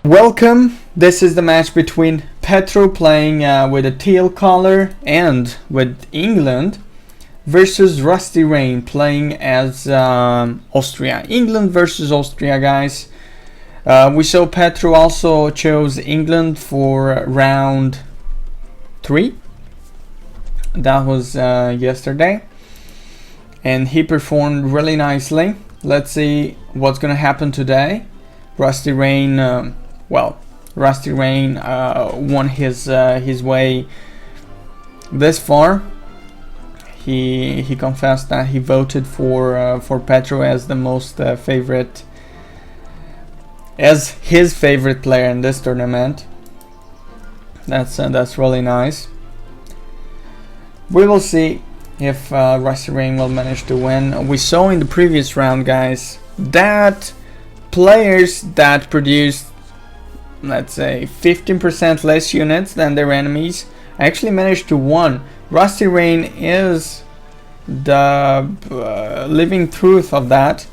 Welcome. This is the match between Petro playing with a teal color and with England versus Rusty Rain playing as Austria. England versus Austria, guys. We saw Petro also chose England for round 3. That was yesterday. And he performed really nicely. Let's see what's gonna happen today. Rusty Rain, Rusty Rain won his way this far. He confessed that he voted for Petro as the most favorite, as his favorite player in this tournament. That's really nice. We will see if Rusty Rain will manage to win. We saw in the previous round, guys, that players that produced, let's say, 15% less units than their enemies actually managed to win. Rusty Rain is the living truth of that,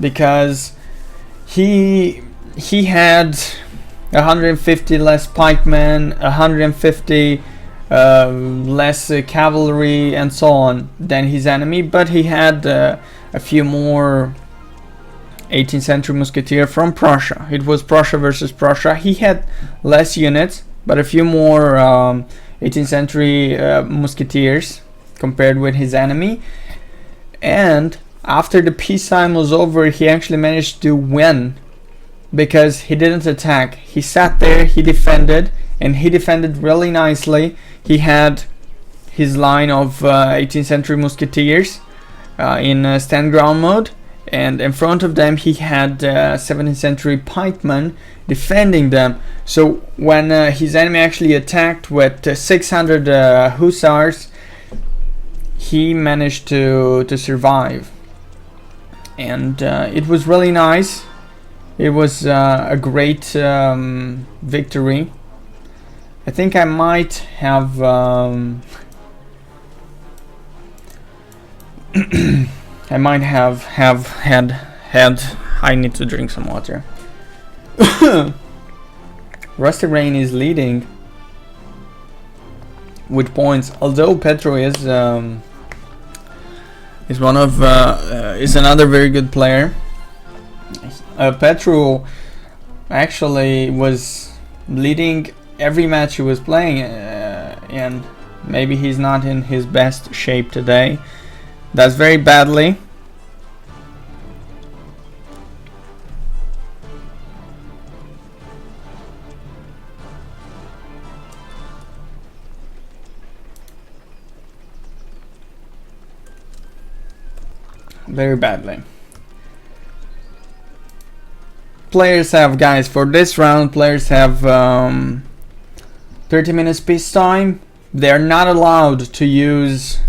because he had 150 less pikemen, 150 less cavalry and so on than his enemy, but he had a few more 18th century musketeer from Prussia. It was Prussia versus Prussia. He had less units, but a few more 18th century musketeers compared with his enemy. And after the peace time was over, he actually managed to win because he didn't attack. He sat there, he defended, and he defended really nicely. He had his line of 18th century musketeers in stand ground mode, and in front of them he had 17th century pikemen defending them. So when his enemy actually attacked with 600 hussars, he managed to survive, and it was really nice. It was a great victory. I think I might have I might have had. I need to drink some water. Rusty Rain is leading with points, although Petro is another very good player. Petro actually was leading every match he was playing, and maybe he's not in his best shape today. That's very badly. Very badly. Players have, guys, for this round, players have 30 minutes peace time. They're not allowed to use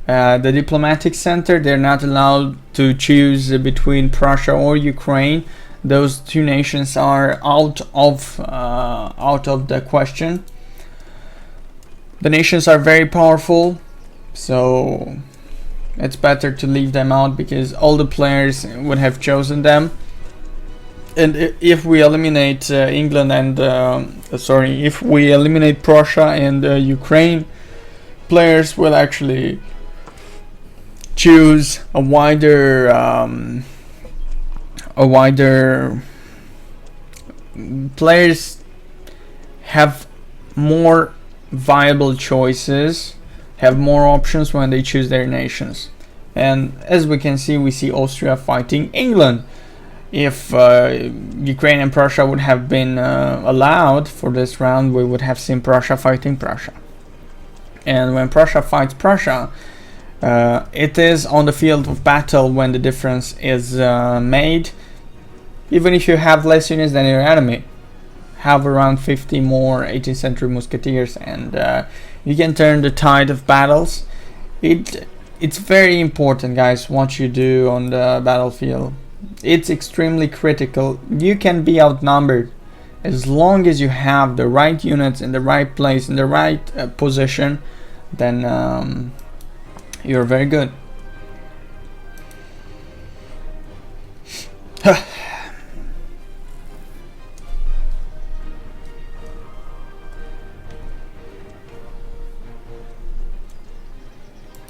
the diplomatic center. They're not allowed to choose between Prussia or Ukraine. Those two nations are out of the question. The nations are very powerful, so it's better to leave them out because all the players would have chosen them. And if we eliminate England and if we eliminate Prussia and Ukraine, players will actually choose a wider players have more viable choices, have more options when they choose their nations. And as we can see, we see Austria fighting England. If Ukraine and Prussia would have been allowed for this round, we would have seen Prussia fighting Prussia. And when Prussia fights Prussia, it is on the field of battle when the difference is made. Even if you have less units than your enemy, have around 50 more 18th century musketeers, and you can turn the tide of battles. It's very important, guys, what you do on the battlefield. It's extremely critical. You can be outnumbered as long as you have the right units in the right place, in the right position, then you're very good.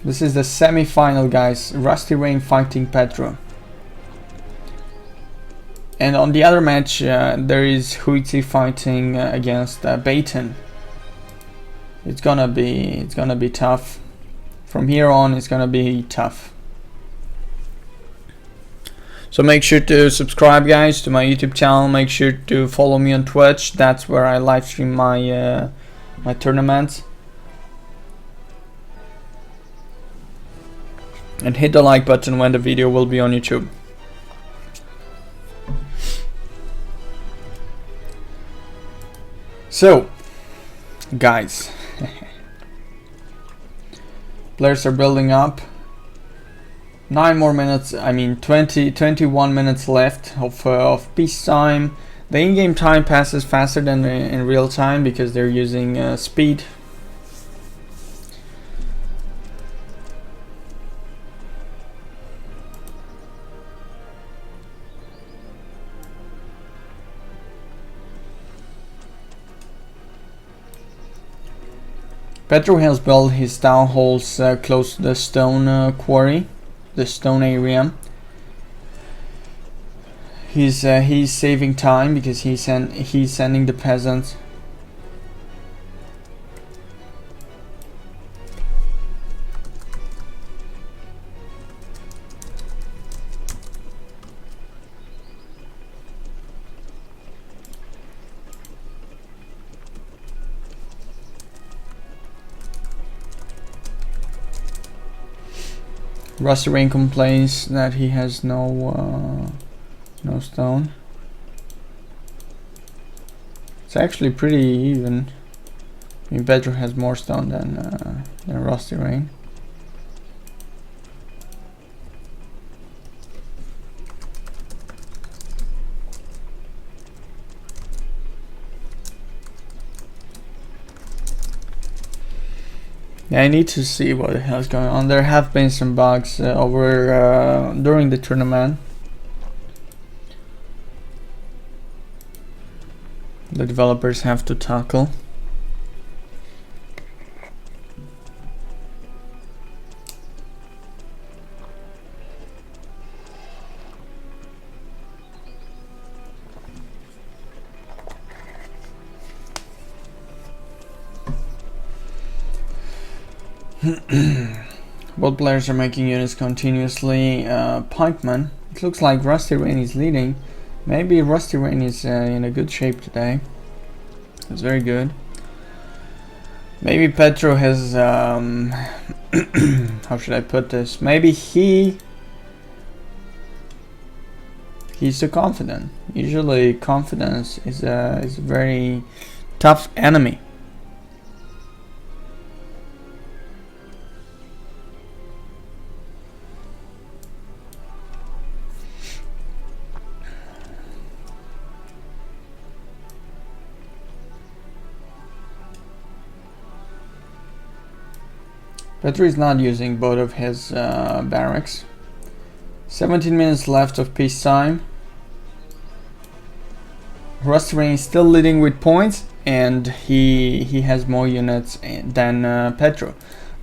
This is the semi-final, guys. Rusty Rain fighting Petro. And on the other match, there is Huizi fighting against Baton. It's gonna be tough. From here on, it's gonna be tough. So make sure to subscribe, guys, to my YouTube channel. Make sure to follow me on Twitch. That's where I live stream my my tournaments. And hit the like button when the video will be on YouTube. So, guys, players are building up. 9 more minutes, I mean 21 minutes left of peace time. The in-game time passes faster than in real time because they're using speed. Petro has built his town halls close to the stone quarry, the stone area. He's saving time because he's sending the peasants. Rusty Rain complains that he has no stone. It's actually pretty even. I mean, Petro has more stone than Rusty Rain. Yeah, I need to see what the hell is going on. There have been some bugs during the tournament. The developers have to tackle. Both players are making units continuously. Pikeman, it looks like Rusty Rain is leading. Maybe Rusty Rain is in a good shape today. It's very good. Maybe Petro has how should I put this? Maybe he's too confident. Usually confidence is a very tough enemy. Petro is not using both of his barracks. 17 minutes left of peace time. Rusty Rain is still leading with points, and he has more units than Petro.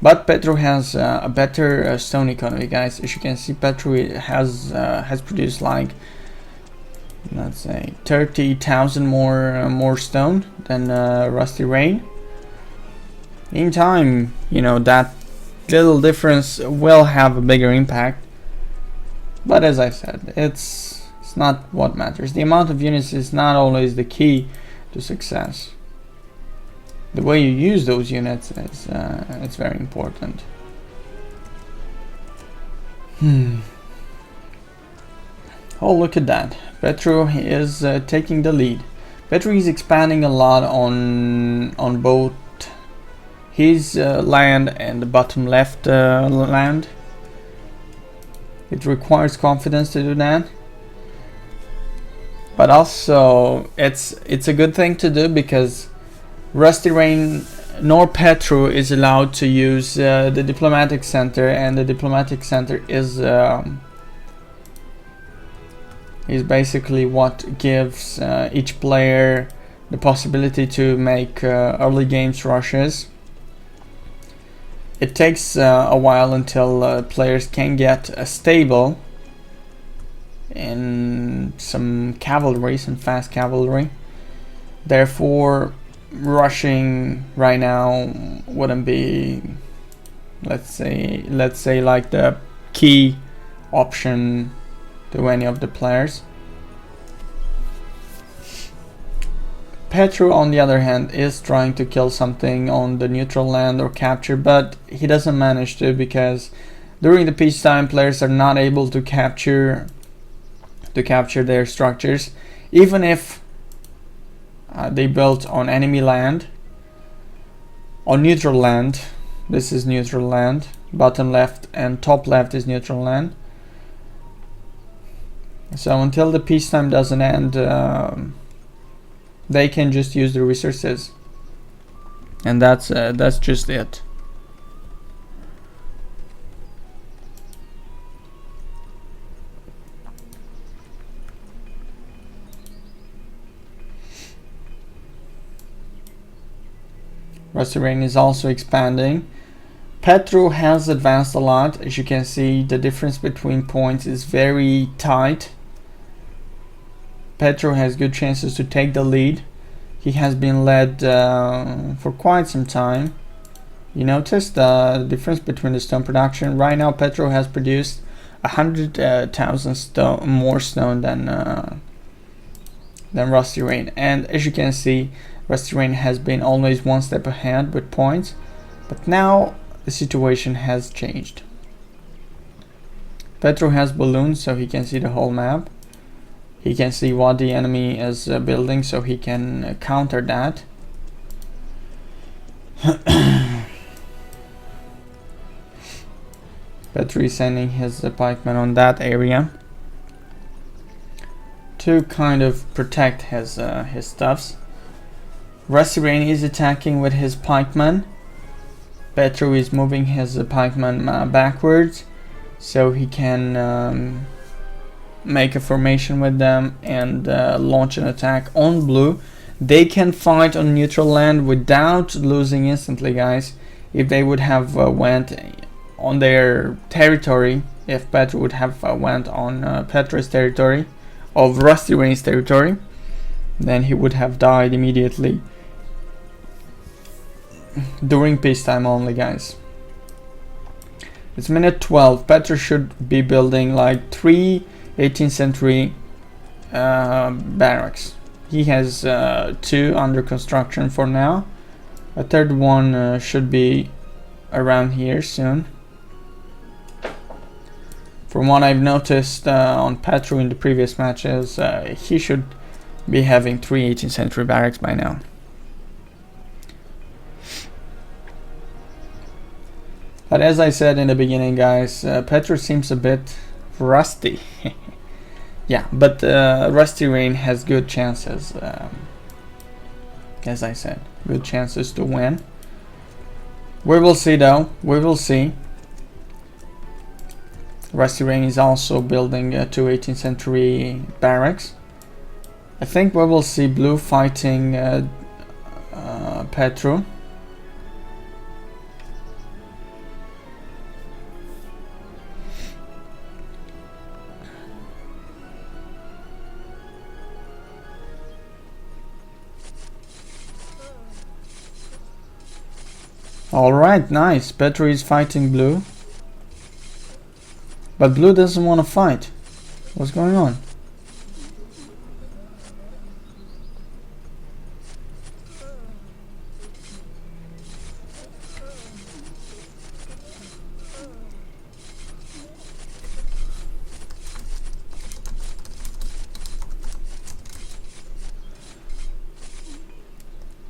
But Petro has a better stone economy, guys. As you can see, Petro has produced like, let's say, 30,000 more stone than Rusty Rain. In time, you know, that little difference will have a bigger impact, but as I said, it's not what matters. The amount of units is not always the key to success. The way you use those units is it's very important. Oh, look at that. Petro is taking the lead. Petro is expanding a lot on both his land and the bottom left land. It requires confidence to do that, but also it's a good thing to do because Rusty Rain nor Petro is allowed to use the diplomatic center, and the diplomatic center is basically what gives each player the possibility to make early games rushes. it takes a while until players can get a stable in some cavalry, some fast cavalry. Therefore, rushing right now wouldn't be, let's say like the key option to any of the players. Petro, on the other hand, is trying to kill something on the neutral land or capture, but he doesn't manage to, because during the peacetime players are not able to capture their structures, even if they built on enemy land. On neutral land, this is neutral land, bottom left and top left is neutral land. So until the peacetime doesn't end, they can just use the resources, and that's just it. Rusty Rain is also expanding. Petro has advanced a lot. As you can see, the difference between points is very tight. Petro has good chances to take the lead. He has been led for quite some time. You notice the difference between the stone production. Right now Petro has produced 100,000 more stone than Rusty Rain, and as you can see, Rusty Rain has been always one step ahead with points, but now the situation has changed. Petro has balloons, so he can see the whole map. He can see what the enemy is building, so he can counter that. Petro is sending his pikemen on that area to kind of protect his stuffs. Rusty Rain is attacking with his pikemen. Petro is moving his pikemen backwards, so he can make a formation with them and launch an attack on blue. They can fight on neutral land without losing instantly, guys. If they would have went on their territory, if Petro would have went on Petro's territory, of Rusty Rain's territory, then he would have died immediately. During peacetime only, guys. It's minute 12. Petro should be building like 3 18th century barracks. He has 2 under construction for now. A third one should be around here soon. From what I've noticed on Petro in the previous matches, he should be having 3 18th century barracks by now. But as I said in the beginning, guys, Petro seems a bit rusty. Yeah, but Rusty Rain has good chances. As I said, good chances to win. We will see, though. We will see. Rusty Rain is also building 2 18th century barracks. I think we will see blue fighting Petro. Alright, nice. Petro is fighting blue. But blue doesn't want to fight. What's going on?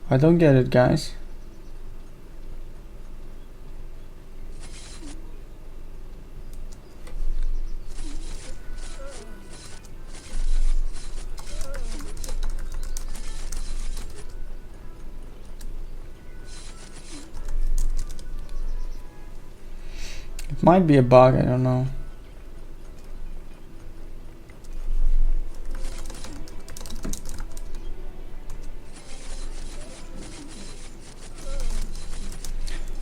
I don't get it, guys. It might be a bug, I don't know.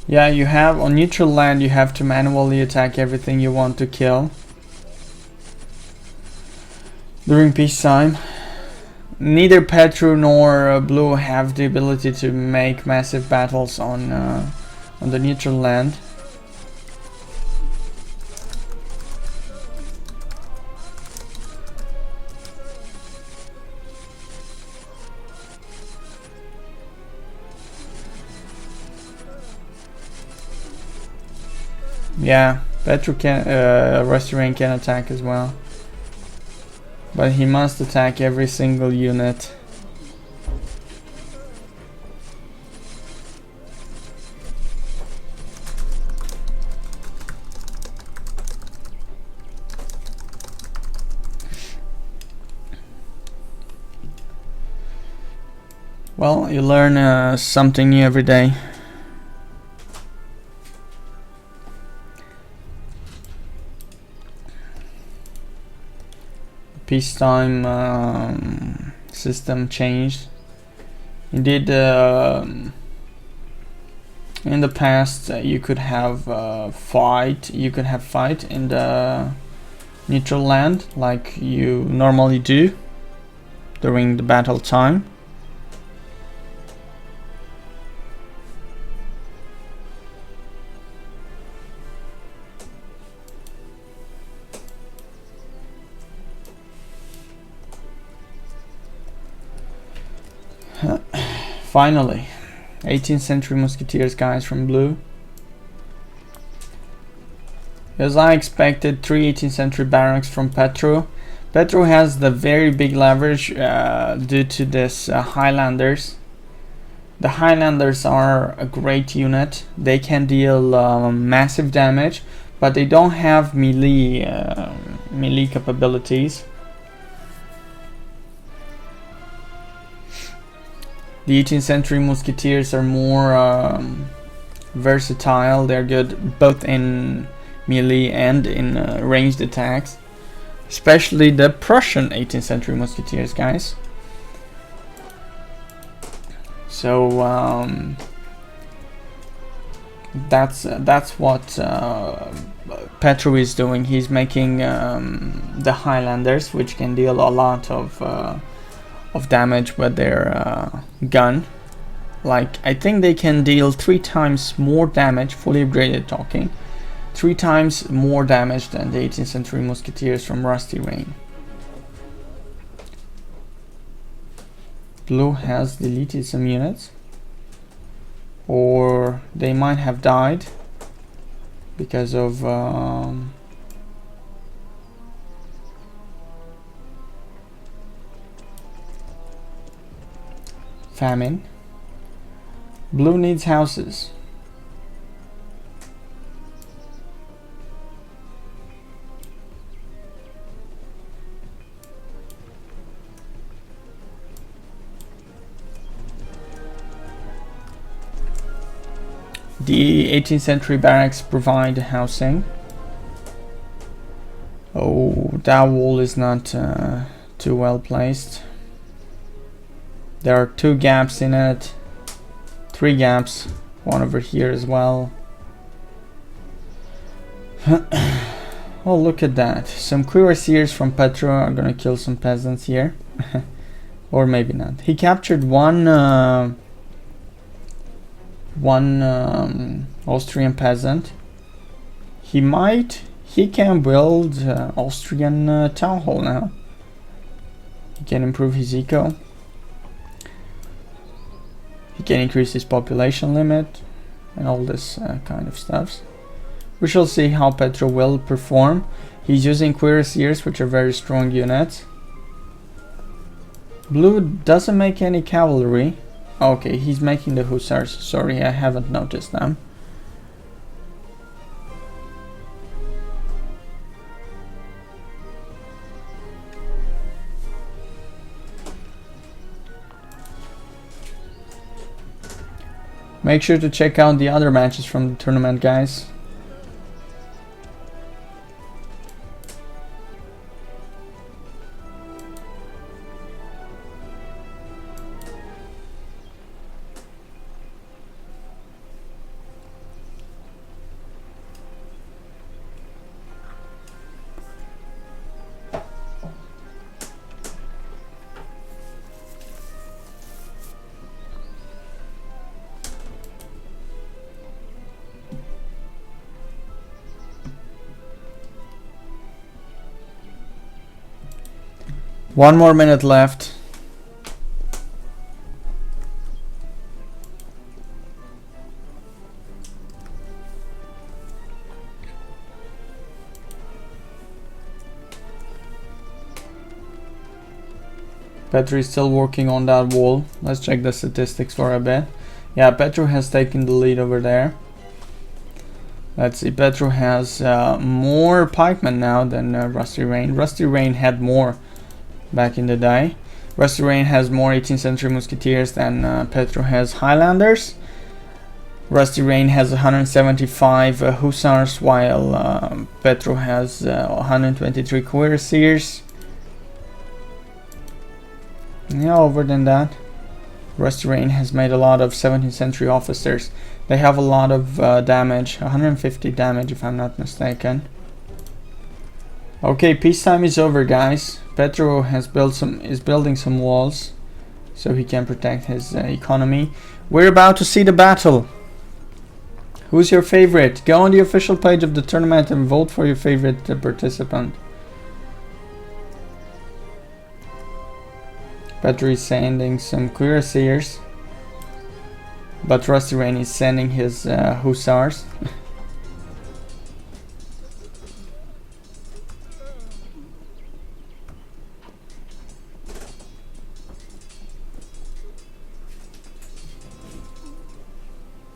Yeah, you have on neutral land, you have to manually attack everything you want to kill during peacetime. Neither Petro nor Blue have the ability to make massive battles on the neutral land. Yeah, Petro can, Restaurant can attack as well. But he must attack every single unit. Well, you learn something new every day. Peacetime system changed. Indeed, in the past you could have fight. You could have fight in the neutral land like you normally do during the battle time. Finally, 18th century musketeers, guys, from Blue. As I expected, 3 18th century barracks from Petro. Petro has the very big leverage due to this Highlanders. The Highlanders are a great unit. They can deal massive damage, but they don't have melee capabilities. The 18th century musketeers are more versatile. They're good both in melee and in ranged attacks, especially the Prussian 18th century musketeers, guys. So that's what Petro is doing. He's making the Highlanders, which can deal a lot of damage with their gun. Like, I think they can deal 3 times more damage, fully upgraded talking, 3 times more damage than the 18th century musketeers from Rusty Rain. Blue has deleted some units, or they might have died because of famine. Blue needs houses. The 18th century barracks provide housing. Oh, that wall is not too well placed. There are 2 gaps in it, 3 gaps, one over here as well. Oh, look at that. Some cuirassiers from Petro are gonna kill some peasants here. Or maybe not. He captured one Austrian peasant. He can build Austrian town hall now. He can improve his eco. He can increase his population limit and all this kind of stuff. We shall see how Petro will perform. He's using cuirassiers, which are very strong units. Blue doesn't make any cavalry. Okay, he's making the hussars. Sorry, I haven't noticed them. Make sure to check out the other matches from the tournament, guys. 1 more minute left. Petro is still working on that wall. Let's check the statistics for a bit. Yeah, Petro has taken the lead over there. Let's see, Petro has more pikemen now than Rusty Rain. Rusty Rain had more back in the day. Rusty Rain has more 18th century musketeers than Petro has Highlanders. Rusty Rain has 175 hussars, while Petro has 123 cuirassiers. Yeah, over than that. Rusty Rain has made a lot of 17th century officers. They have a lot of damage, 150 damage if I'm not mistaken. Okay, peacetime is over, guys. Petro is building some walls so he can protect his economy. We're about to see the battle. Who's your favorite? Go on the official page of the tournament and vote for your favorite participant. Petro is sending some cuirassiers, but Rusty Rain is sending his hussars.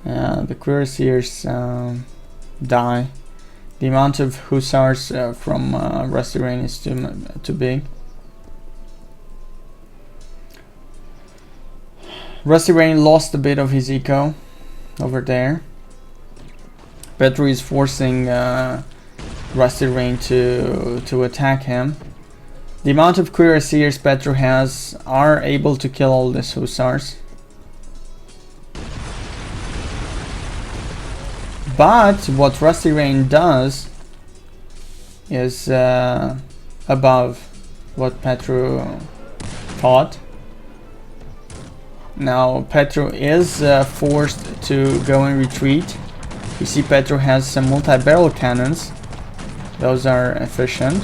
The cuirassiers die. The amount of hussars from Rusty Rain is too big. Rusty Rain lost a bit of his eco over there. Petro is forcing Rusty Rain to attack him. The amount of cuirassiers Petro has are able to kill all these hussars. But what Rusty Rain does is above what Petro thought. Now Petro is forced to go and retreat. You see Petro has some multi-barrel cannons. Those are efficient,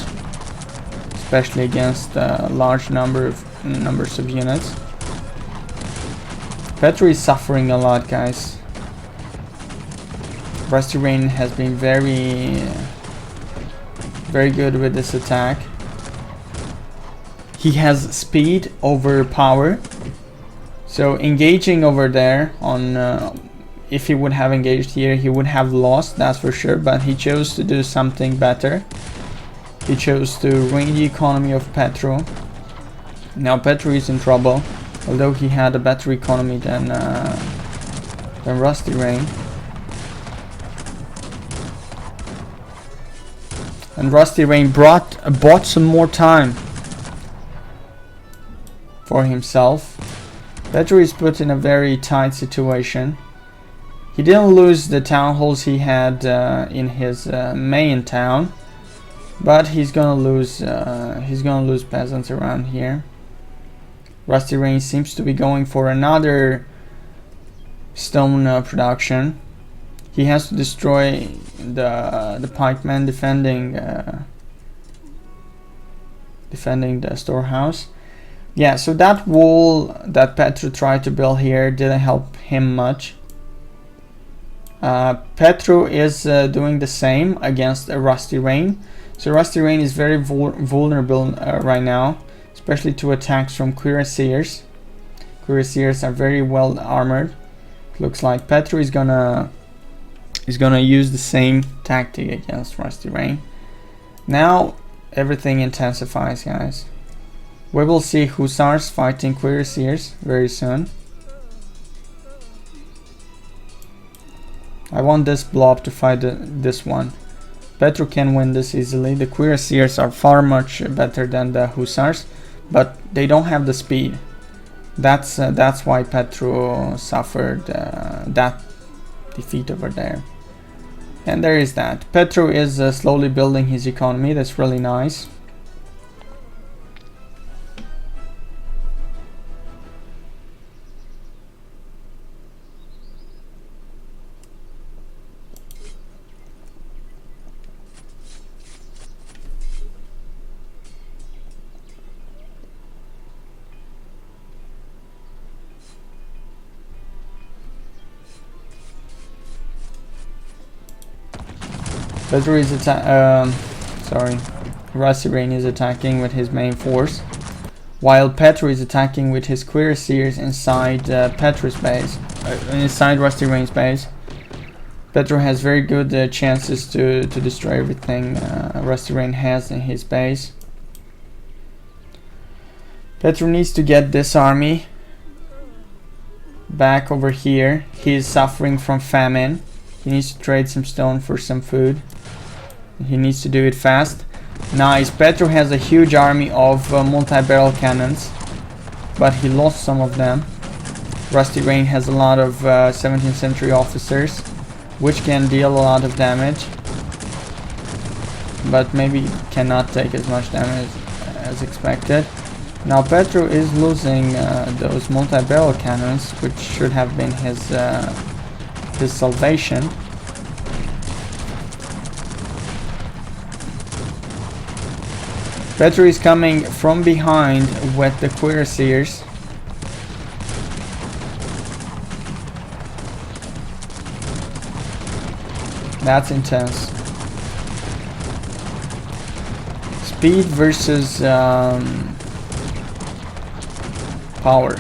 especially against large numbers of units. Petro is suffering a lot, guys. Rusty Rain has been very good with this attack. He has speed over power. So engaging over there on if he would have engaged here, he would have lost, that's for sure, but he chose to do something better. He chose to ruin the economy of Petro. Now Petro is in trouble, although he had a better economy than Rusty Rain. And Rusty Rain bought some more time for himself. Petro is put in a very tight situation. He didn't lose the town halls he had in his main town, but he's gonna lose peasants around here. Rusty Rain seems to be going for another stone production. He has to destroy the pikemen defending the storehouse. Yeah, so that wall that Petro tried to build here didn't help him much. Petro is doing the same against Rusty Rain. So Rusty Rain is very vulnerable right now, especially to attacks from cuirassiers. Cuirassiers are very well armored. It looks like Petro is gonna use the same tactic against Rusty Rain. Now everything intensifies, guys. We will see hussars fighting cuirassiers very soon. I want this blob to fight this one. Petro can win this easily. The cuirassiers are far much better than the hussars, but they don't have the speed. That's why Petro suffered that defeat over there. And there is that. Petro is slowly building his economy. That's really nice. Petro is Rusty Rain is attacking with his main force, while Petro is attacking with his cuirassiers inside Petro's base, inside Rusty Rain's base. Petro has very good chances to destroy everything Rusty Rain has in his base. Petro needs to get this army back over here. He is suffering from famine. He needs to trade some stone for some food. He needs to do it fast. Nice. Petro has a huge army of multi-barrel cannons, but he lost some of them. Rusty Rain has a lot of 17th century officers, which can deal a lot of damage, but maybe cannot take as much damage as expected. Now Petro is losing those multi-barrel cannons, which should have been his salvation. Petro is coming from behind with the cuirassiers. That's intense. Speed versus power.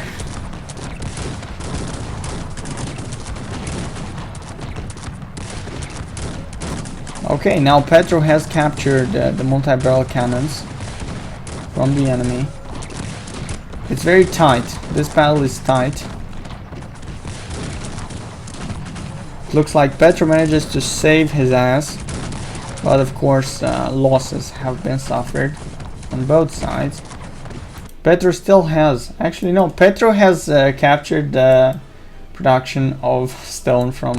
Okay, now Petro has captured the multi-barrel cannons from the enemy. It's very tight. This battle is tight. Looks like Petro manages to save his ass, but of course losses have been suffered on both sides. Petro still has, actually no, Petro has captured the production of stone from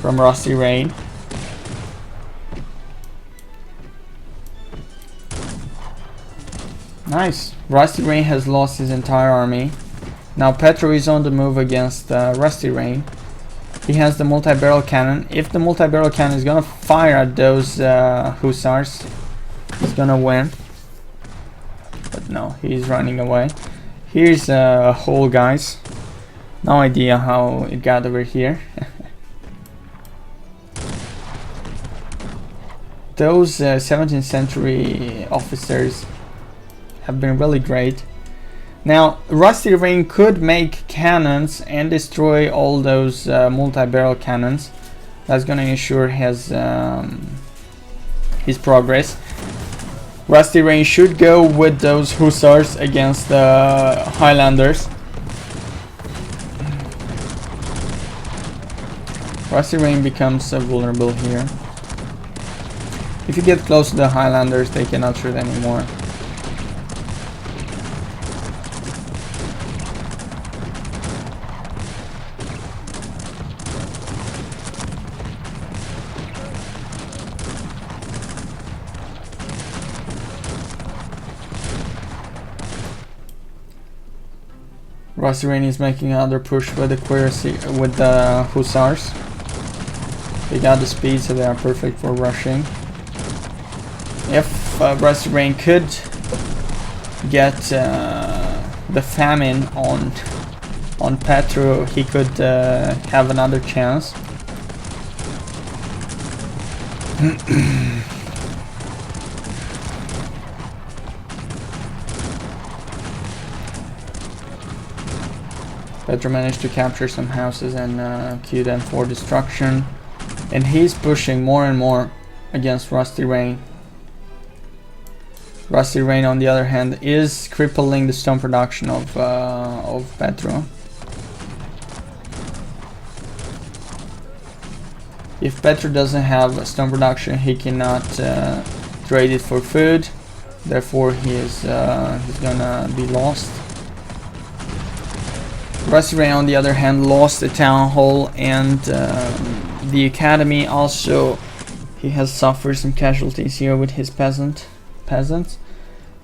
Rusty Rain. Nice. Rusty Rain has lost his entire army. Now Petro is on the move against Rusty Rain. He has the multi-barrel cannon. If the multi-barrel cannon is gonna fire at those hussars, he's gonna win. But no, he's running away. Here's a hole, guys. No idea how it got over here. Those 17th century officers have been really great. Now Rusty Rain could make cannons and destroy all those multi-barrel cannons. That's gonna ensure his progress. Rusty Rain should go with those hussars against the Highlanders. Rusty Rain becomes vulnerable here. If you get close to the Highlanders, they cannot shoot anymore. Rusty Rain is making another push with the hussars. They got the speed, so they are perfect for rushing. If Rusty Rain could get the famine on Petro, he could have another chance. Petro managed to capture some houses and queue them for destruction, and he's pushing more and more against Rusty Rain. Rusty Rain, on the other hand, is crippling the stone production of Petro. If Petro doesn't have stone production, he cannot trade it for food. Therefore, he's gonna be lost. Rusty Rain, on the other hand, lost the town hall and the academy. Also, he has suffered some casualties here with his peasants.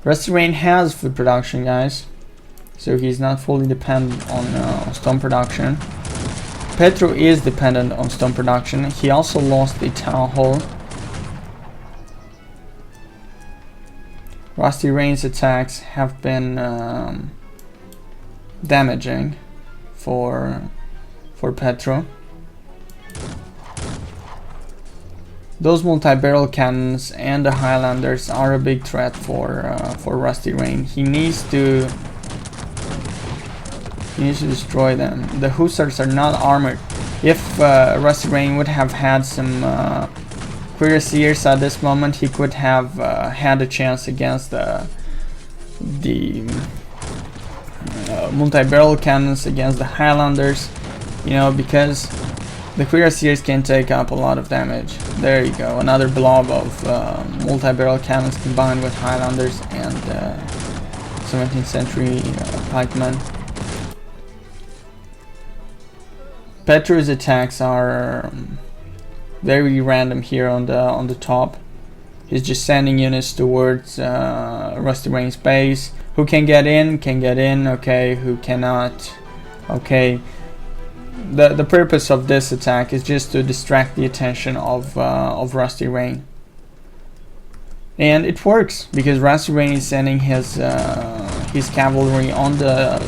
Rusty Rain has food production, guys, so he's not fully dependent on stone production. Petro is dependent on stone production. He also lost the town hall. Rusty Rain's attacks have been damaging for Petro. those multi-barrel cannons and the Highlanders are a big threat for Rusty Rain. He needs to destroy them. The Hussars are not armored. If Rusty Rain would have had some cuirassiers at this moment, he could have had a chance against the multi-barrel cannons, against the Highlanders, you know, because the cuirassiers can take up a lot of damage. There you go, another blob of multi-barrel cannons combined with Highlanders and 17th century pikemen. Petru's attacks are very random here on the top. He's just sending units towards Rusty Rain's base. Who can get in? Can get in. Okay, who cannot? Okay. The purpose of this attack is just to distract the attention of Rusty Rain, and it works because Rusty Rain is sending his cavalry on the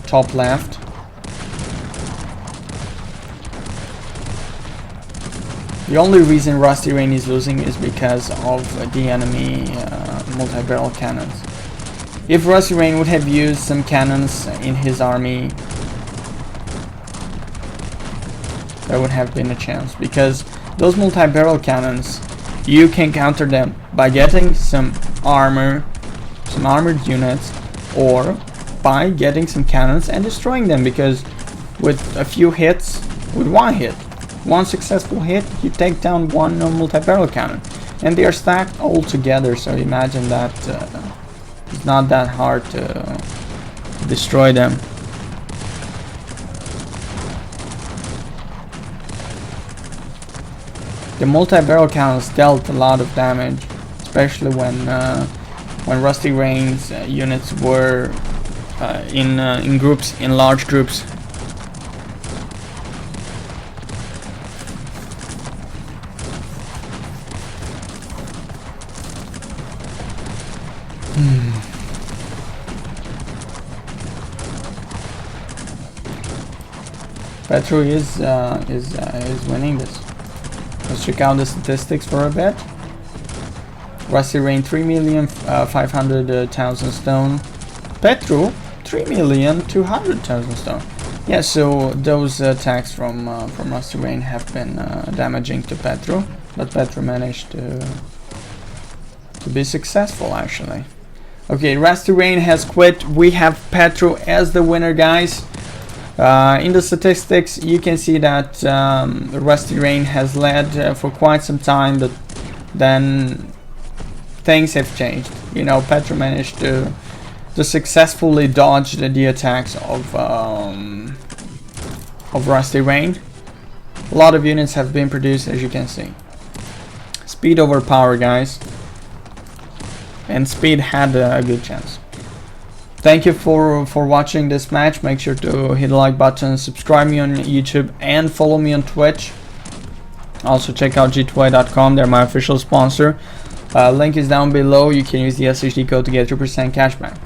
top left. The only reason Rusty Rain is losing is because of the enemy multi-barrel cannons. If Rusty Rain would have used some cannons in his army, there would have been a chance, because those multi-barrel cannons, you can counter them by getting some armor, some armored units, or by getting some cannons and destroying them, because with a few hits, with one successful hit, you take down one multi-barrel cannon, and they are stacked all together, so imagine that it's not that hard to destroy them. The multi-barrel cannons dealt a lot of damage, especially when Rusty Rain's units were in groups, in large groups. Petru is winning this. Let's check out the statistics for a bit. Rusty Rain 3,500,000 stone. Petru 3,200,000 stone. Yeah, so those attacks from Rusty Rain have been damaging to Petru, but Petru managed to be successful actually. Okay, Rusty Rain has quit. We have Petru as the winner, guys. In the statistics, you can see that Rusty Rain has led for quite some time, but then things have changed. You know, Petru managed to successfully dodge the attacks of Rusty Rain. A lot of units have been produced, as you can see. Speed over power, guys, and speed had a good chance. Thank you for watching this match. Make sure to hit the like button, subscribe me on YouTube, and follow me on Twitch. Also check out g2a.com, they're my official sponsor. Link is down below. You can use the SHD code to get 2% cashback.